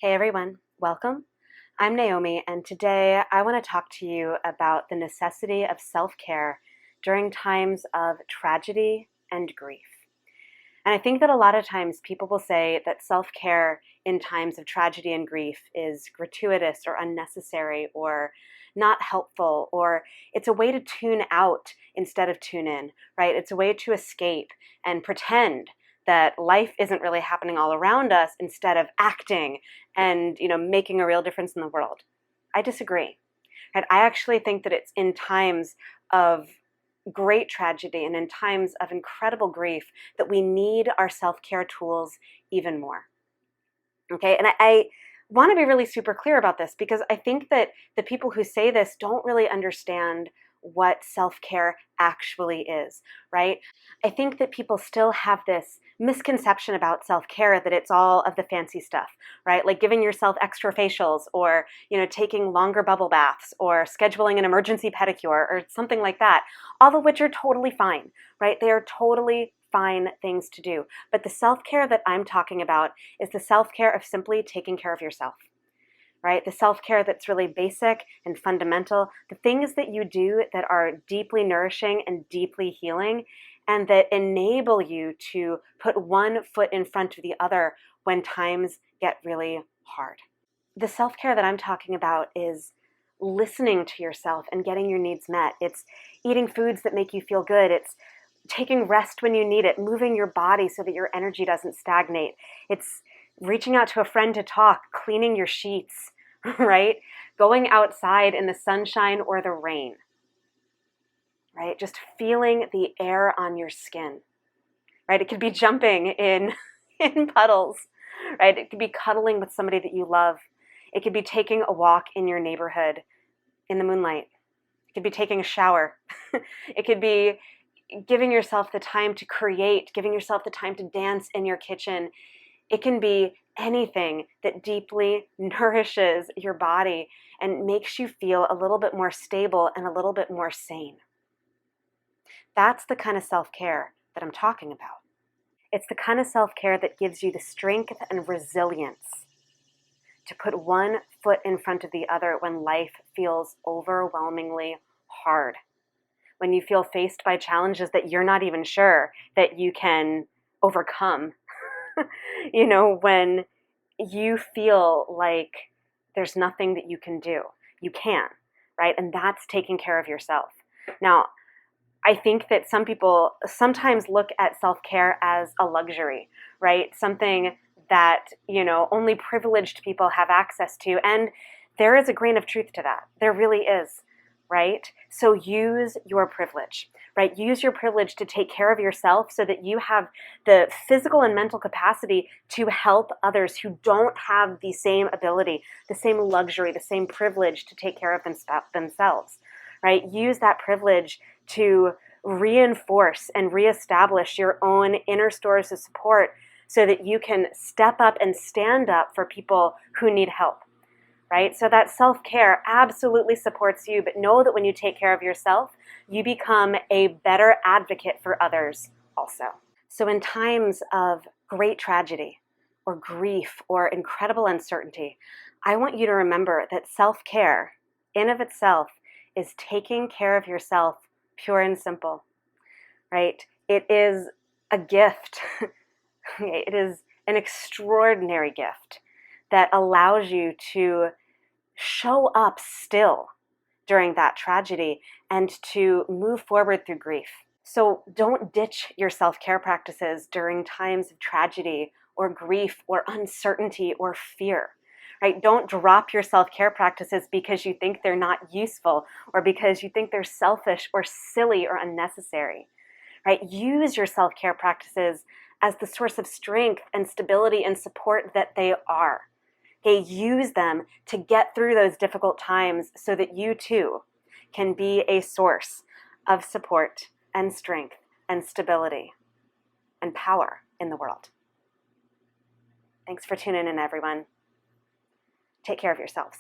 Hey everyone, welcome. I'm Naomi, and today I want to talk to you about the necessity of self-care during times of tragedy and grief. And I think that a lot of times people will say that self-care in times of tragedy and grief is gratuitous or unnecessary or not helpful, or it's a way to tune out instead of tune in, right? It's a way to escape and pretend that life isn't really happening all around us instead of acting and, making a real difference in the world. I disagree. And I actually think that it's in times of great tragedy and in times of incredible grief that we need our self-care tools even more. Okay, and I want to be really super clear about this because I think that the people who say this don't really understand what self-care actually is, right? I think that people still have this misconception about self-care that it's all of the fancy stuff, right? Like giving yourself extra facials or, taking longer bubble baths or scheduling an emergency pedicure or something like that, all of which are totally fine, right? They are totally fine things to do. But the self-care that I'm talking about is the self-care of simply taking care of yourself, right? The self-care that's really basic and fundamental, the things that you do that are deeply nourishing and deeply healing and that enable you to put one foot in front of the other when times get really hard. The self-care that I'm talking about is listening to yourself and getting your needs met. It's eating foods that make you feel good. It's taking rest when you need it, moving your body so that your energy doesn't stagnate. It's reaching out to a friend to talk, cleaning your sheets, right? Going outside in the sunshine or the rain, right? Just feeling the air on your skin, right? It could be jumping in puddles, right? It could be cuddling with somebody that you love. It could be taking a walk in your neighborhood in the moonlight. It could be taking a shower. It could be giving yourself the time to create, giving yourself the time to dance in your kitchen. It can be anything that deeply nourishes your body and makes you feel a little bit more stable and a little bit more sane. That's the kind of self-care that I'm talking about. It's the kind of self-care that gives you the strength and resilience to put one foot in front of the other when life feels overwhelmingly hard. When you feel faced by challenges that you're not even sure that you can overcome. When you feel like there's nothing that you can do. You can, right? And that's taking care of yourself. Now, I think that some people sometimes look at self-care as a luxury, right? Something that, only privileged people have access to. And there is a grain of truth to that. There really is. Right? So use your privilege, right? Use your privilege to take care of yourself so that you have the physical and mental capacity to help others who don't have the same ability, the same luxury, the same privilege to take care of themselves, right? Use that privilege to reinforce and reestablish your own inner stores of support so that you can step up and stand up for people who need help. Right? So that self-care absolutely supports you, but know that when you take care of yourself, you become a better advocate for others also. So in times of great tragedy or grief or incredible uncertainty, I want you to remember that self-care in of itself is taking care of yourself, pure and simple, right? It is a gift. It is an extraordinary gift that allows you to show up still during that tragedy and to move forward through grief. So don't ditch your self-care practices during times of tragedy or grief or uncertainty or fear, right? Don't drop your self-care practices because you think they're not useful or because you think they're selfish or silly or unnecessary, right? Use your self-care practices as the source of strength and stability and support that they are. Okay, use them to get through those difficult times so that you too can be a source of support and strength and stability and power in the world. Thanks for tuning in, everyone. Take care of yourselves.